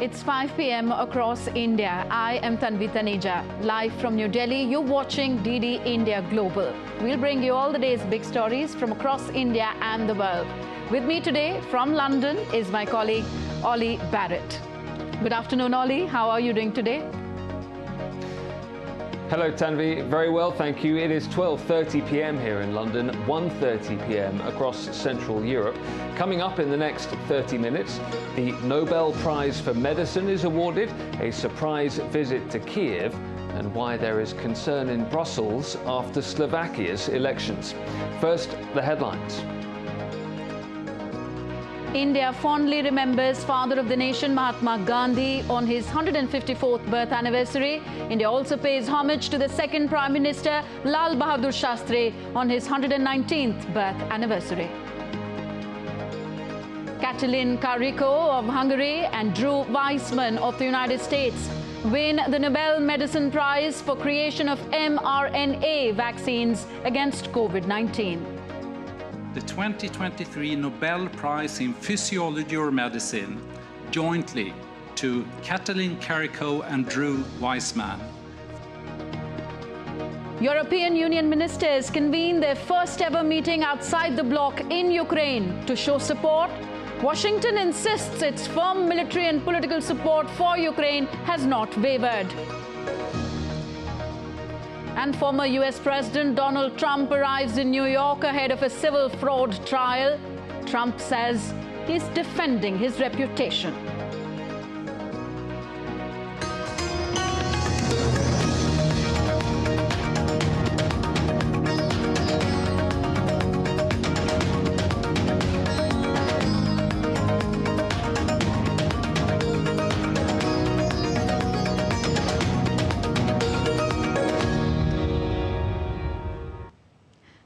It's 5 p.m. across India. I am Tanvi Taneja. Live from New Delhi, you're watching DD India Global. We'll bring you all the day's big stories from across India and the world. With me today from London is my colleague, Ollie Barrett. Good afternoon, Ollie. How are you doing today? Hello, Tanvi. Very well, thank you. It is 12:30 p.m. here in London, 1:30 p.m. across Central Europe. Coming up in the next 30 minutes, the Nobel Prize for Medicine is awarded, a surprise visit to Kiev, and why there is concern in Brussels after Slovakia's elections. First, the headlines. India fondly remembers father of the nation Mahatma Gandhi on his 154th birth anniversary. India also pays homage to the second Prime Minister Lal Bahadur Shastri on his 119th birth anniversary. Katalin Karikó of Hungary and Drew Weissman of the United States win the Nobel Medicine Prize for creation of mRNA vaccines against COVID-19. The 2023 Nobel Prize in Physiology or Medicine, jointly to Katalin Karikó and Drew Weissman. European Union ministers convene their first ever meeting outside the bloc in Ukraine to show support. Washington insists its firm military and political support for Ukraine has not wavered. And former US President Donald Trump arrives in New York ahead of a civil fraud trial. Trump says he's defending his reputation.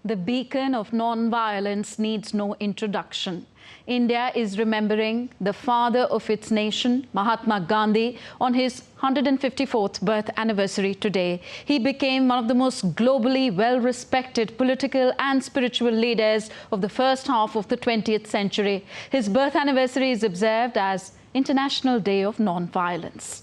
The beacon of non-violence needs no introduction. India is remembering the father of its nation, Mahatma Gandhi, on his 154th birth anniversary today. He became one of the most globally well-respected political and spiritual leaders of the first half of the 20th century. His birth anniversary is observed as International Day of Non-Violence.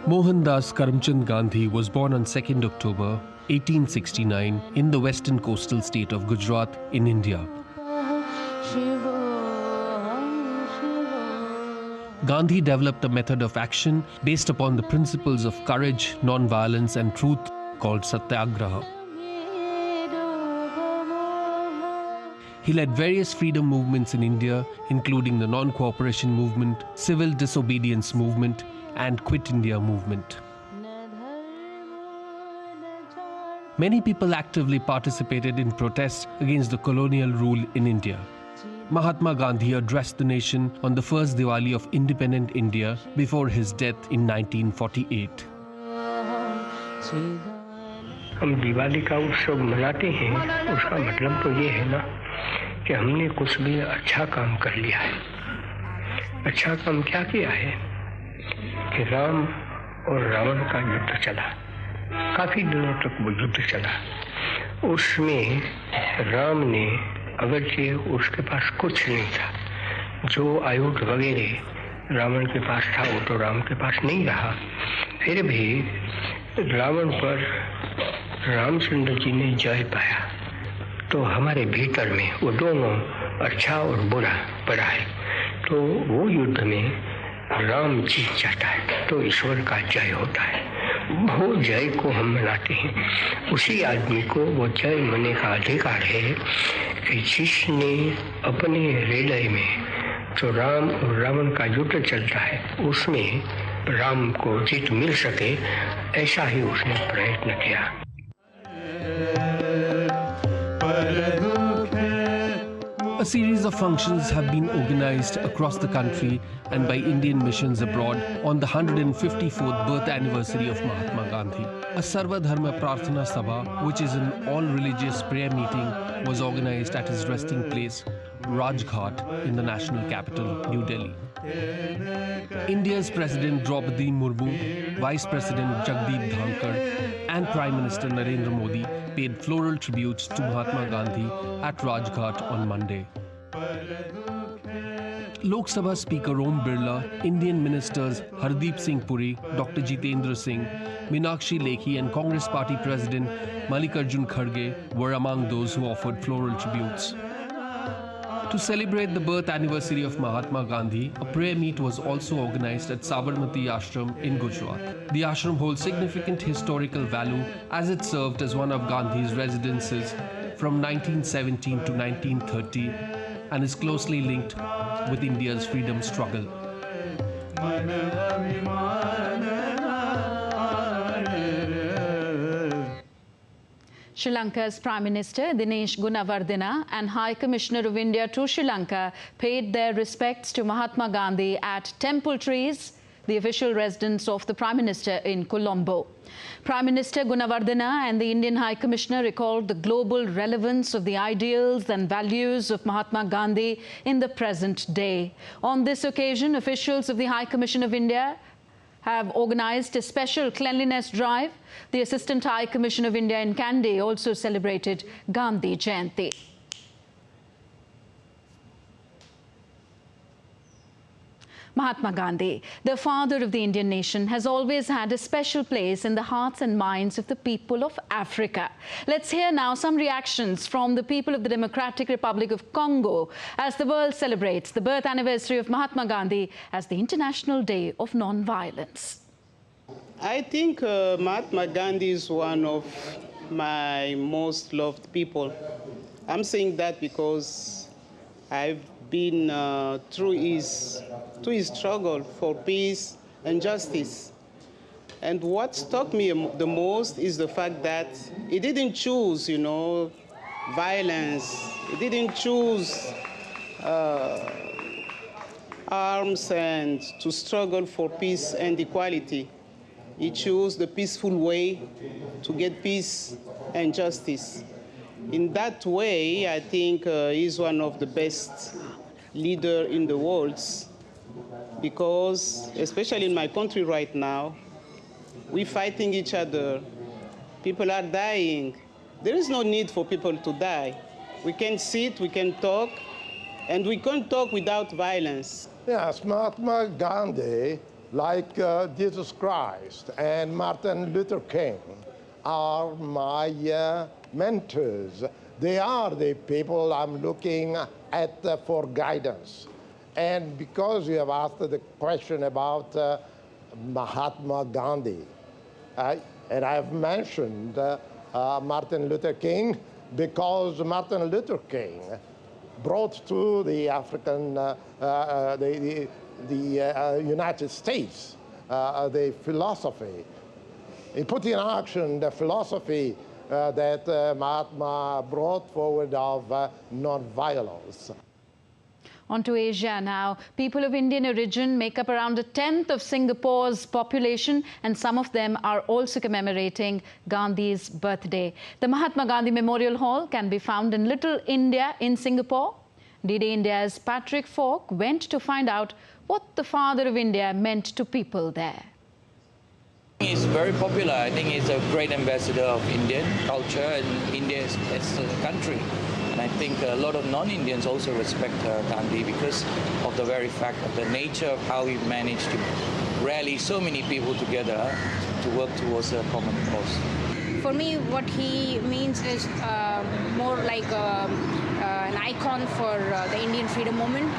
Mohandas Karamchand Gandhi was born on 2nd October 1869 in the western coastal state of Gujarat in India. Gandhi developed a method of action based upon the principles of courage, non-violence and truth called Satyagraha. He led various freedom movements in India, including the non-cooperation movement, civil disobedience movement, and Quit India movement. Many people actively participated in protests against the colonial rule in India. Mahatma Gandhi addressed the nation on the first Diwali of independent India before his death in 1948. हम दिवाली का उत्सव मनाते हैं, उसका मतलब तो ये है ना कि हमने कुछ भी अच्छा काम कर लिया है। अच्छा काम क्या किया है कि राम और रावण का युद्ध चला, काफी दिनों तक वो युद्ध चला। उसमें राम ने, अगरचे उसके पास कुछ नहीं था, जो आयुध वगैरह रावण के पास था वो तो राम के पास नहीं रहा, फिर भी रावण पर रामचंद्र जी ने जय पाया। तो हमारे भीतर में वो दोनों अच्छा और बुरा पड़ा है, तो वो युद्ध में राम जीत जाता है तो ईश्वर का जय होता है। वो जय को हम मनाते हैं। उसी आदमी को वो जय मनाने का अधिकार है कि जिसने अपने हृदय में जो राम और रावण का युद्ध चलता है उसमें राम को जीत मिल सके, ऐसा ही उसने प्रयत्न किया। A series of functions have been organized across the country and by Indian missions abroad on the 154th birth anniversary of Mahatma Gandhi. A Sarva Dharma Prarthana Sabha, which is an all-religious prayer meeting, was organized at his resting place, Rajghat in the national capital, New Delhi. India's President Draupadi Murmu, Vice President Jagdeep Dhankar, and Prime Minister Narendra Modi paid floral tributes to Mahatma Gandhi at Rajghat on Monday. Lok Sabha Speaker Om Birla, Indian ministers Hardeep Singh Puri, Dr. Jitendra Singh, Meenakshi Lekhi, and Congress Party President Mallikarjun Kharge were among those who offered floral tributes. To celebrate the birth anniversary of Mahatma Gandhi, a prayer meet was also organized at Sabarmati Ashram in Gujarat. The ashram holds significant historical value as it served as one of Gandhi's residences from 1917 to 1930 and is closely linked with India's freedom struggle. Sri Lanka's Prime Minister Dinesh Gunawardena and High Commissioner of India to Sri Lanka paid their respects to Mahatma Gandhi at Temple Trees, the official residence of the Prime Minister in Colombo. Prime Minister Gunawardena and the Indian High Commissioner recalled the global relevance of the ideals and values of Mahatma Gandhi in the present day. On this occasion, officials of the High Commission of India have organized a special cleanliness drive. The Assistant High Commission of India in Kandy also celebrated Gandhi Jayanti. Mahatma Gandhi, the father of the Indian nation, has always had a special place in the hearts and minds of the people of Africa. Let's hear now some reactions from the people of the Democratic Republic of Congo as the world celebrates the birth anniversary of Mahatma Gandhi as the International Day of Non-Violence. I think Mahatma Gandhi is one of my most loved people. I'm saying that because I've been through his struggle for peace and justice. And what struck me the most is the fact that he didn't choose, violence. He didn't choose arms and to struggle for peace and equality. He chose the peaceful way to get peace and justice. In that way, I think he's one of the best leaders in the world, because, especially in my country right now, we're fighting each other. People are dying. There is no need for people to die. We can sit, we can talk, and we can't talk without violence. Yes, Mahatma Gandhi, like Jesus Christ and Martin Luther King, are my mentors. They are the people I'm looking at for guidance. And because you have asked the question about Mahatma Gandhi, and I've mentioned Martin Luther King because Martin Luther King brought to the African, the United States, the philosophy. He put in action the philosophy that Mahatma brought forward of non-violence. On to Asia now. People of Indian origin make up around 1/10 of Singapore's population, and some of them are also commemorating Gandhi's birthday. The Mahatma Gandhi Memorial Hall can be found in Little India in Singapore. DD India's Patrick Falk went to find out what the father of India meant to people there. He's very popular. I think he's a great ambassador of Indian culture and India as a country. And I think a lot of non-Indians also respect Gandhi because of the very fact of the nature of how he managed to rally so many people together to work towards a common cause. For me, what he means is more like an icon for the Indian freedom movement.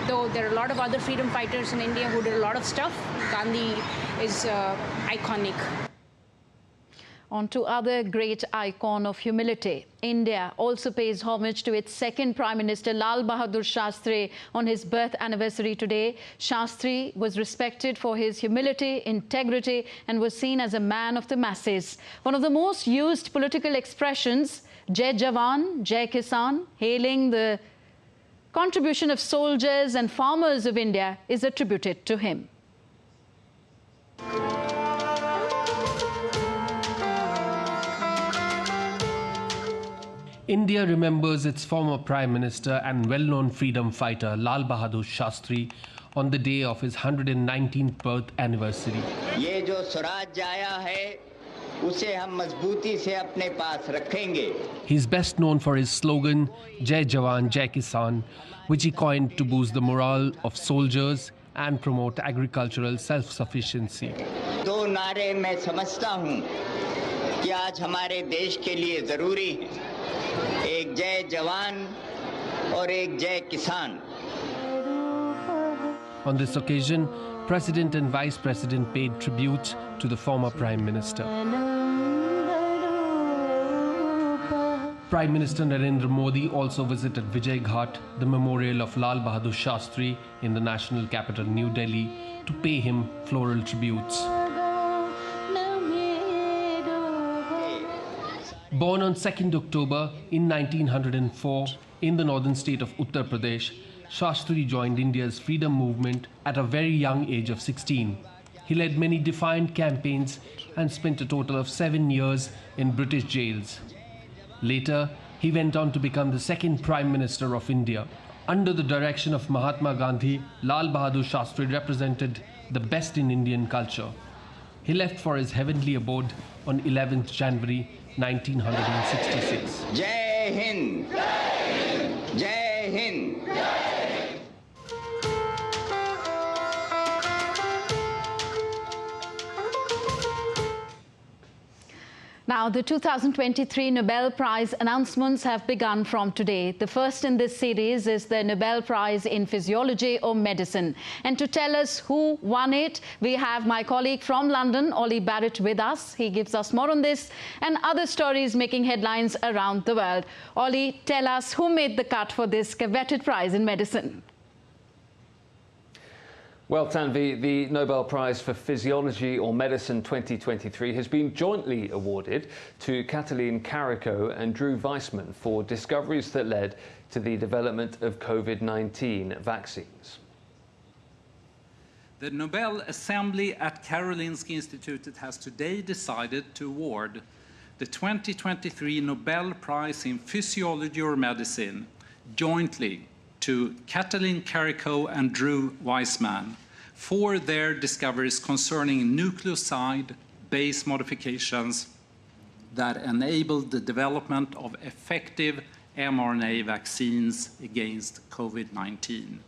Though there are a lot of other freedom fighters in India who did a lot of stuff, Gandhi is iconic. On to other great icon of humility. India also pays homage to its second Prime Minister Lal Bahadur Shastri on his birth anniversary today. Shastri was respected for his humility, integrity, and was seen as a man of the masses. One of the most used political expressions, Jai Jawan, Jai Kisan, hailing the contribution of soldiers and farmers of India, is attributed to him. India remembers its former Prime Minister and well-known freedom fighter Lal Bahadur Shastri on the day of his 119th birth anniversary. ये जो स्वराज्य आया है, उसे हम मजबूती से अपने पास रखेंगे. He is best known for his slogan, Jai Jawan, Jai Kisan, which he coined to boost the morale of soldiers and promote agricultural self-sufficiency. दो नारे मैं समझता हूँ कि आज हमारे देश के लिए जरूरी है. एक जय जवान और एक जय किसान. On this occasion, President and Vice President paid tribute to the former Prime Minister. Prime Minister Narendra Modi also visited Vijay Ghat, the memorial of Lal Bahadur Shastri in the national capital New Delhi, to pay him floral tributes. Born on 2nd October in 1904 in the northern state of Uttar Pradesh, Shastri joined India's freedom movement at a very young age of 16. He led many defiant campaigns and spent a total of 7 years in British jails. Later, he went on to become the second Prime Minister of India. Under the direction of Mahatma Gandhi, Lal Bahadur Shastri represented the best in Indian culture. He left for his heavenly abode on 11th January 1966. Jai Hind! Jai Hind! Now, the 2023 Nobel Prize announcements have begun from today. The first in this series is the Nobel Prize in Physiology or Medicine. And to tell us who won it, we have my colleague from London, Ollie Barrett, with us. He gives us more on this and other stories making headlines around the world. Ollie, tell us who made the cut for this coveted prize in medicine. Well, Tanvi, the Nobel Prize for Physiology or Medicine 2023 has been jointly awarded to Katalin Karikó and Drew Weissman for discoveries that led to the development of COVID-19 vaccines. The Nobel Assembly at Karolinska Institutet has today decided to award the 2023 Nobel Prize in Physiology or Medicine jointly to Katalin Karikó and Drew Weissman for their discoveries concerning nucleoside base modifications that enabled the development of effective mRNA vaccines against COVID-19.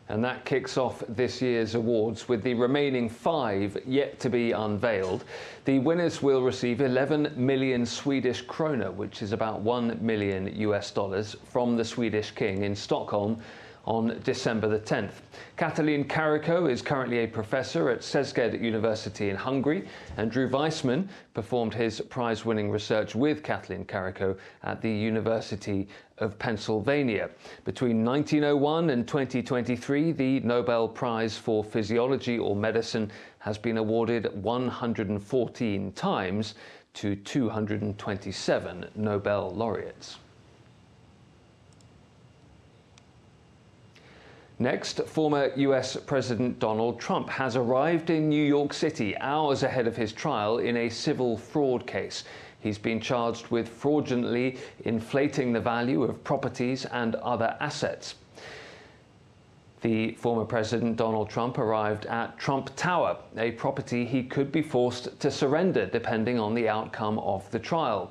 And that kicks off this year's awards with the remaining 5 yet to be unveiled. The winners will receive 11 million Swedish krona, which is about $1 million US, from the Swedish king in Stockholm on December the 10th. Katalin Karikó is currently a professor at Szeged University in Hungary, and Drew Weissman performed his prize-winning research with Katalin Karikó at the University of Pennsylvania. Between 1901 and 2023, the Nobel Prize for Physiology or Medicine has been awarded 114 times to 227 Nobel laureates. Next, former US President Donald Trump has arrived in New York City hours ahead of his trial in a civil fraud case. He's been charged with fraudulently inflating the value of properties and other assets. The former President Donald Trump arrived at Trump Tower, a property he could be forced to surrender depending on the outcome of the trial.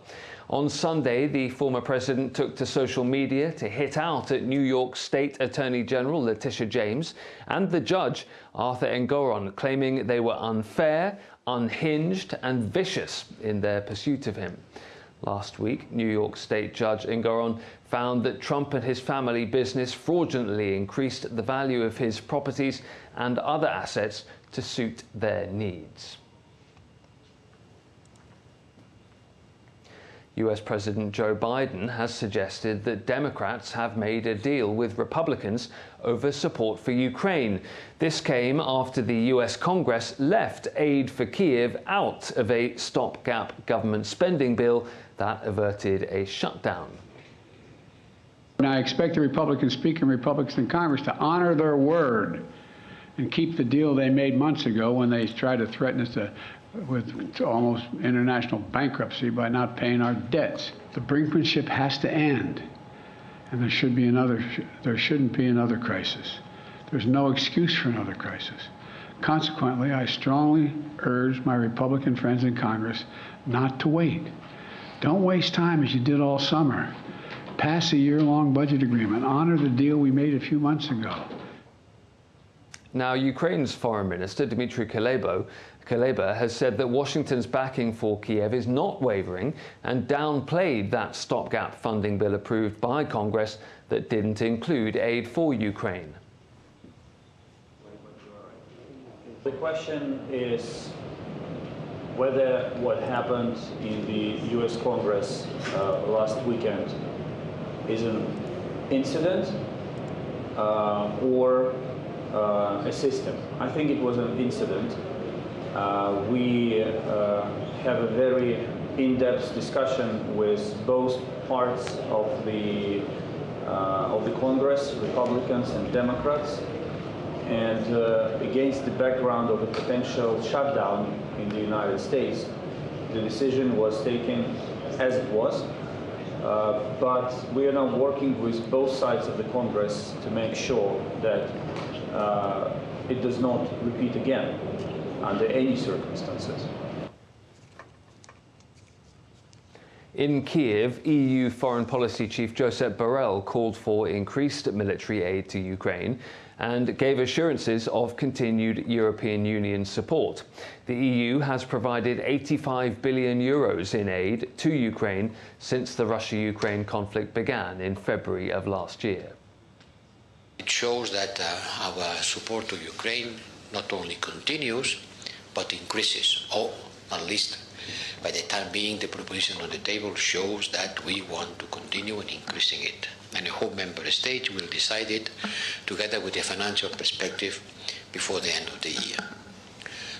On Sunday, the former president took to social media to hit out at New York State Attorney General Letitia James and the judge, Arthur Engoron, claiming they were unfair, unhinged and vicious in their pursuit of him. Last week, New York State Judge Engoron found that Trump and his family business fraudulently increased the value of his properties and other assets to suit their needs. US President Joe Biden has suggested that Democrats have made a deal with Republicans over support for Ukraine. This came after the US Congress left aid for Kyiv out of a stopgap government spending bill that averted a shutdown. And I expect the Republican Speaker and Republicans in Congress to honor their word and keep the deal they made months ago when they tried to threaten us to with almost international bankruptcy by not paying our debts. The brinkmanship has to end, and there shouldn't be another crisis. There's no excuse for another crisis. Consequently, I strongly urge my Republican friends in Congress not to wait. Don't waste time as you did all summer. Pass a year-long budget agreement. Honor the deal we made a few months ago. Now, Ukraine's Foreign Minister, Dmitry Kuleba, has said that Washington's backing for Kiev is not wavering and downplayed that stopgap funding bill approved by Congress that didn't include aid for Ukraine. The question is whether what happened in the US Congress last weekend is an incident or a system. I think it was an incident. We have a very in-depth discussion with both parts of the Congress, Republicans and Democrats, and against the background of a potential shutdown in the United States, the decision was taken as it was. But we are now working with both sides of the Congress to make sure that it does not repeat again under any circumstances. In Kiev, EU Foreign Policy Chief Josep Borrell called for increased military aid to Ukraine and gave assurances of continued European Union support. The EU has provided 85 billion euros in aid to Ukraine since the Russia-Ukraine conflict began in February of last year. It shows that our support to Ukraine not only continues, but increases, or at least by the time being the proposition on the table shows that we want to continue in increasing it. And I hope member states will decide it together with the financial perspective before the end of the year.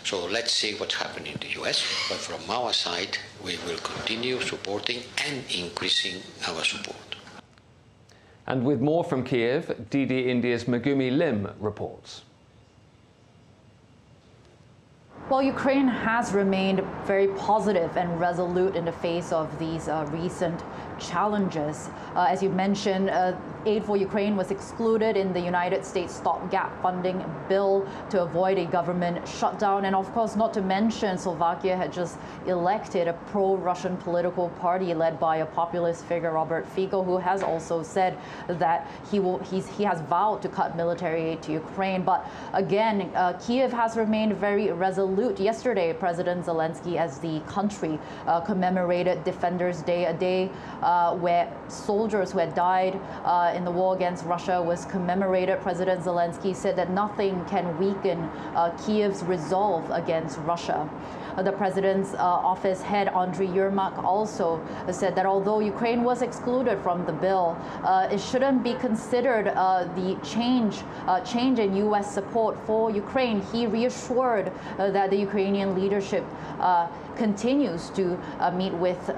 So let's see what's happening in the US, but from our side we will continue supporting and increasing our support. And with more from Kiev, DD India's Megumi Lim reports. Well, Ukraine has remained very positive and resolute in the face of these recent challenges. As you mentioned, aid for Ukraine was excluded in the United States stopgap funding bill to avoid a government shutdown. And of course, not to mention, Slovakia had just elected a pro-Russian political party led by a populist figure, Robert Fico, who has also said that he has vowed to cut military aid to Ukraine. But again, Kiev has remained very resolute. Yesterday, President Zelensky, as the country commemorated Defenders Day, a day where soldiers who had died in the war against Russia was commemorated. President Zelensky said that nothing can weaken Kiev's resolve against Russia. The president's office head, Andriy Yermak, also said that although Ukraine was excluded from the bill, it shouldn't be considered the change in U.S. support for Ukraine. He reassured that the Ukrainian leadership continues to meet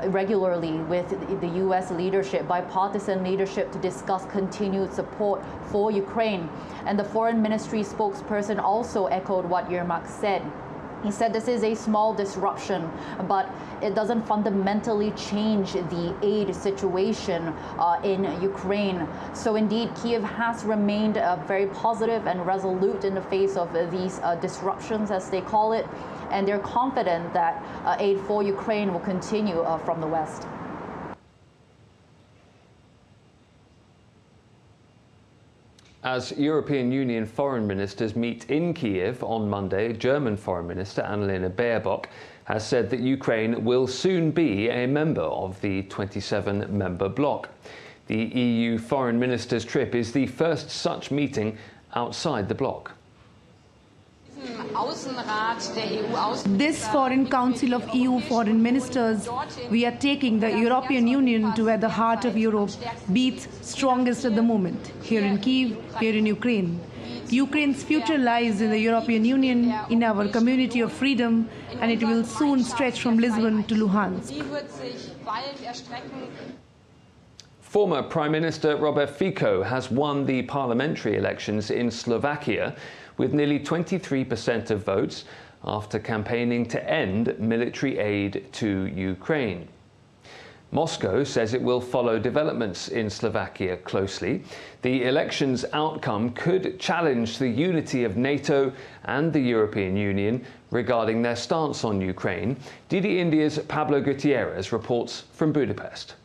regularly with the U.S. leadership, bipartisan leadership, to discuss continued support for Ukraine. And the Foreign Ministry spokesperson also echoed what Yermak said. He said this is a small disruption, but it doesn't fundamentally change the aid situation in Ukraine. So indeed, Kiev has remained very positive and resolute in the face of these disruptions, as they call it, and they're confident that aid for Ukraine will continue from the West. As European Union foreign ministers meet in Kiev on Monday, German Foreign Minister Annalena Baerbock has said that Ukraine will soon be a member of the 27-member bloc. The EU foreign ministers' trip is the first such meeting outside the bloc. This Foreign Council of EU foreign ministers, we are taking the European Union to where the heart of Europe beats strongest at the moment, here in Kiev, here in Ukraine. Ukraine's future lies in the European Union, in our community of freedom, and it will soon stretch from Lisbon to Luhansk. Former Prime Minister Robert Fico has won the parliamentary elections in Slovakia with nearly 23% of votes, after campaigning to end military aid to Ukraine. Moscow says it will follow developments in Slovakia closely. The election's outcome could challenge the unity of NATO and the European Union regarding their stance on Ukraine. DD India's Pablo Gutierrez reports from Budapest.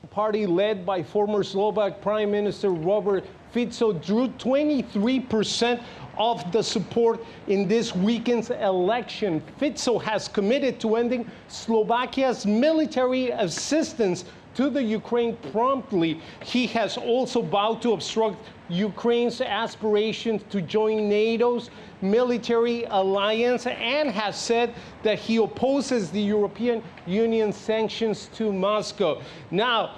The party led by former Slovak Prime Minister Robert Fico drew 23% of the support in this weekend's election. Fico has committed to ending Slovakia's military assistance to the Ukraine promptly. He has also vowed to obstruct Ukraine's aspirations to join NATO's military alliance and has said that he opposes the European Union sanctions to Moscow. Now,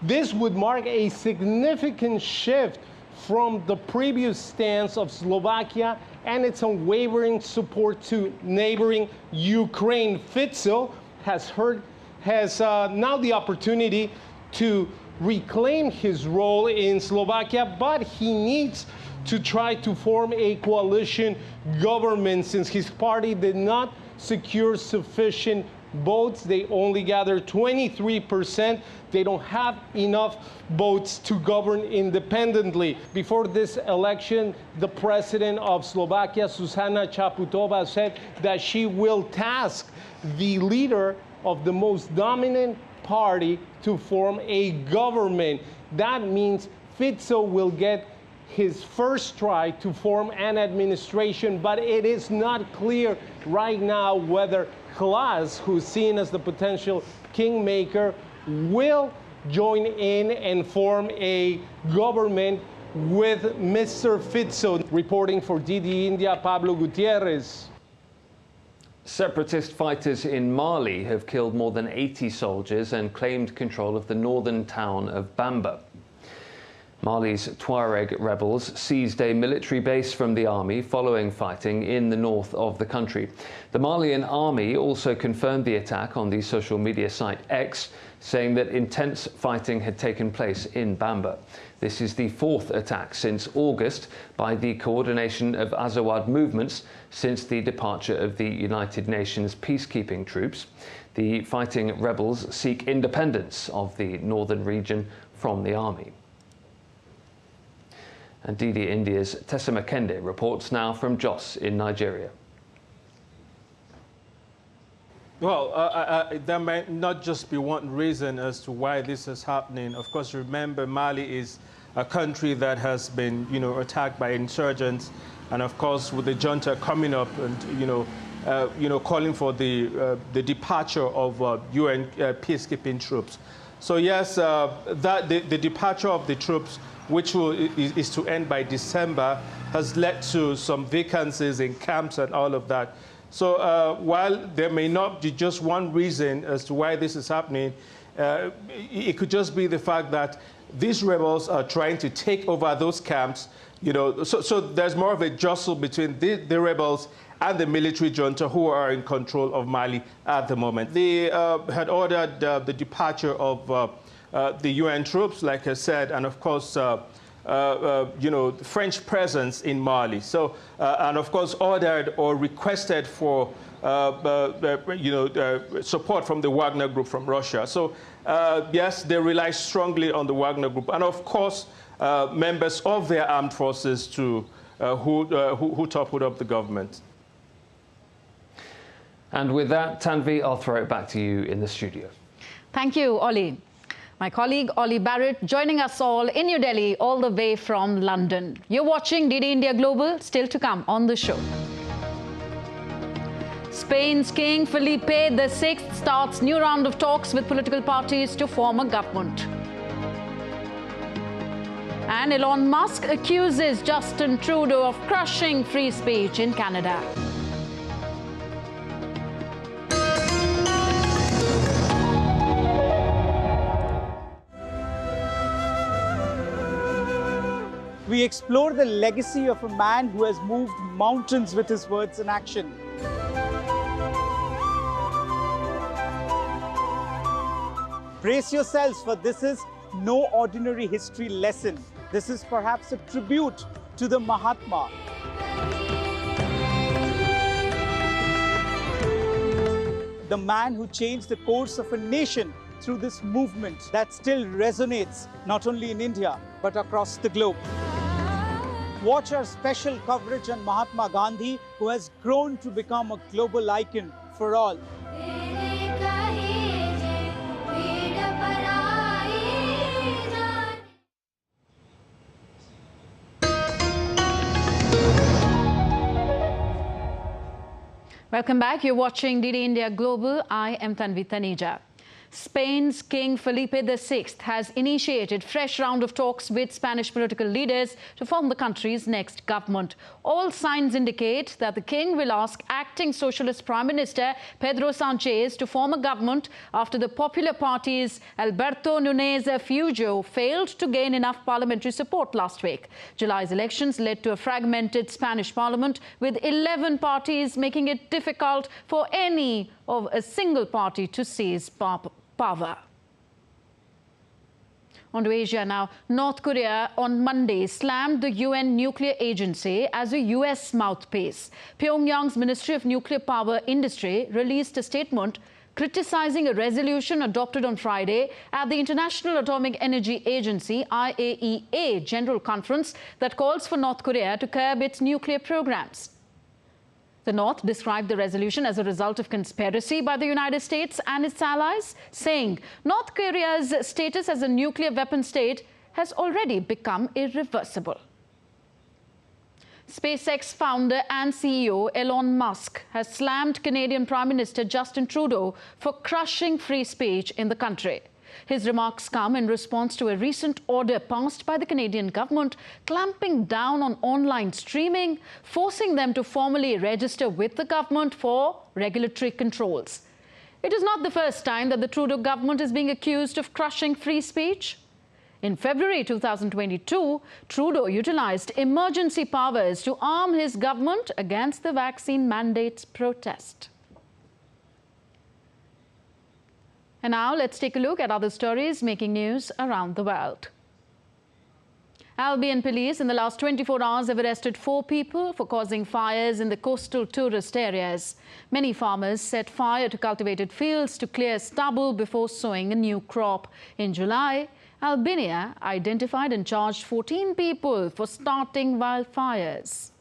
this would mark a significant shift from the previous stance of Slovakia and its unwavering support to neighboring Ukraine. Fico has now the opportunity to reclaim his role in Slovakia, but he needs to try to form a coalition government since his party did not secure sufficient votes. They only gathered 23%. They don't have enough votes to govern independently. Before this election, the president of Slovakia, Zuzana Čaputová, said that she will task the leader of the most dominant party to form a government. That means Fico will get his first try to form an administration, but it is not clear right now whether Klaas, who's seen as the potential kingmaker, will join in and form a government with Mr. Fico. Reporting for DD India, Pablo Gutierrez. Separatist fighters in Mali have killed more than 80 soldiers and claimed control of the northern town of Bamba. Mali's Tuareg rebels seized a military base from the army following fighting in the north of the country. The Malian army also confirmed the attack on the social media site X, saying that intense fighting had taken place in Bamba. This is the fourth attack since August by the coordination of Azawad movements since the departure of the United Nations peacekeeping troops. The fighting rebels seek independence of the northern region from the army. And DD India's Tessa Makende reports now from Jos in Nigeria. Well, there may not just be one reason as to why this is happening. Of course, remember, Mali is a country that has been, attacked by insurgents, and of course, with the junta coming up and calling for the departure of UN peacekeeping troops. So yes, the departure of the troops, which is to end by December, has led to some vacancies in camps and all of that. So while there may not be just one reason as to why this is happening, it could just be the fact that these rebels are trying to take over those camps. So there's more of a jostle between the rebels and the military junta who are in control of Mali at the moment. They had ordered the departure of the UN troops, like I said, and of course, French presence in Mali. So, and of course, ordered or requested for, support from the Wagner Group from Russia. So, yes, they rely strongly on the Wagner Group, and of course, members of their armed forces who toppled up the government. And with that, Tanvi, I'll throw it back to you in the studio. Thank you, Ollie. My colleague Ollie Barrett joining us all in New Delhi, all the way from London. You're watching DD India Global, still to come on the show. Spain's King Felipe VI starts new round of talks with political parties to form a government. And Elon Musk accuses Justin Trudeau of crushing free speech in Canada. We explore the legacy of a man who has moved mountains with his words and action. Brace yourselves, for this is no ordinary history lesson. This is perhaps a tribute to the Mahatma. the man who changed the course of a nation through this movement that still resonates not only in India, but across the globe. Watch our special coverage on Mahatma Gandhi, who has grown to become a global icon for all. Welcome back. You're watching DD India Global. I am Tanvi Taneja. Spain's King Felipe VI has initiated a fresh round of talks with Spanish political leaders to form the country's next government. All signs indicate that the king will ask acting Socialist Prime Minister Pedro Sanchez to form a government after the Popular Party's Alberto Núñez Feijóo failed to gain enough parliamentary support last week. July's elections led to a fragmented Spanish parliament with 11 parties, making it difficult for any of a single party to seize power. On to Asia now. North Korea on Monday slammed the UN nuclear agency as a US mouthpiece. Pyongyang's Ministry of Nuclear Power Industry released a statement criticizing a resolution adopted on Friday at the International Atomic Energy Agency IAEA General Conference that calls for North Korea to curb its nuclear programs. The North described the resolution as a result of conspiracy by the United States and its allies, saying North Korea's status as a nuclear weapon state has already become irreversible. SpaceX founder and CEO Elon Musk has slammed Canadian Prime Minister Justin Trudeau for crushing free speech in the country. His remarks come in response to a recent order passed by the Canadian government clamping down on online streaming, forcing them to formally register with the government for regulatory controls. It is not the first time that the Trudeau government is being accused of crushing free speech. In February 2022, Trudeau utilized emergency powers to arm his government against the vaccine mandates protest. And now let's take a look at other stories making news around the world. Albion police in the last 24 hours have arrested 4 people for causing fires in the coastal tourist areas. Many farmers set fire to cultivated fields to clear stubble before sowing a new crop. In July, Albania identified and charged 14 people for starting wildfires.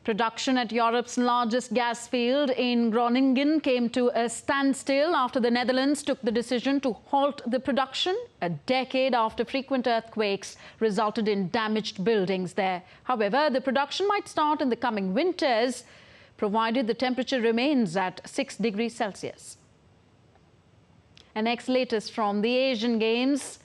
Production at Europe's largest gas field in Groningen came to a standstill after the Netherlands took the decision to halt the production a decade after frequent earthquakes resulted in damaged buildings there. However, the production might start in the coming winters, provided the temperature remains at 6 degrees Celsius. And next, latest from the Asian Games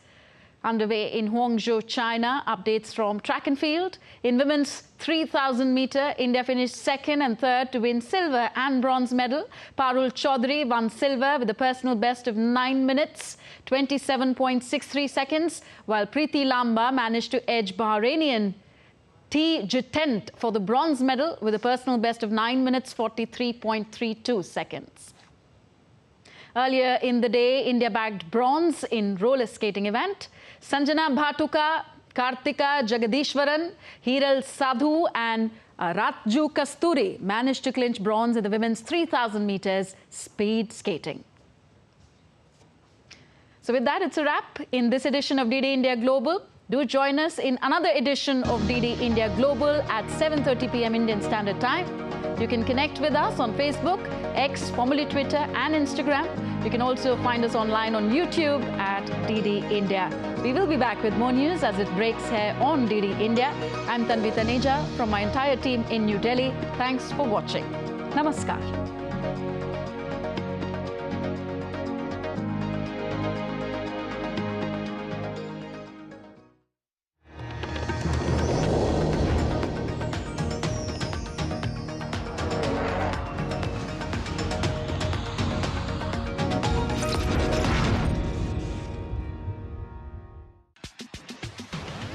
underway in Hangzhou, China. Updates from track and field. In women's 3,000 meter, India finished second and third to win silver and bronze medal. Parul Chaudhary won silver with a personal best of 9 minutes, 27.63 seconds, while Preeti Lamba managed to edge Bahrainian T. Jitent for the bronze medal with a personal best of 9 minutes, 43.32 seconds. Earlier in the day, India bagged bronze in roller skating event. Sanjana Bhatuka, Kartika Jagadishwaran, Hiral Sadhu and Ratju Kasturi managed to clinch bronze in the women's 3,000 meters speed skating. So with that, it's a wrap in this edition of DD India Global. Do join us in another edition of DD India Global at 7:30 p.m. Indian Standard Time. You can connect with us on Facebook, X, formerly Twitter, and Instagram. You can also find us online on YouTube at DD India. We will be back with more news as it breaks here on DD India. I'm Tanvi Taneja from my entire team in New Delhi. Thanks for watching. Namaskar.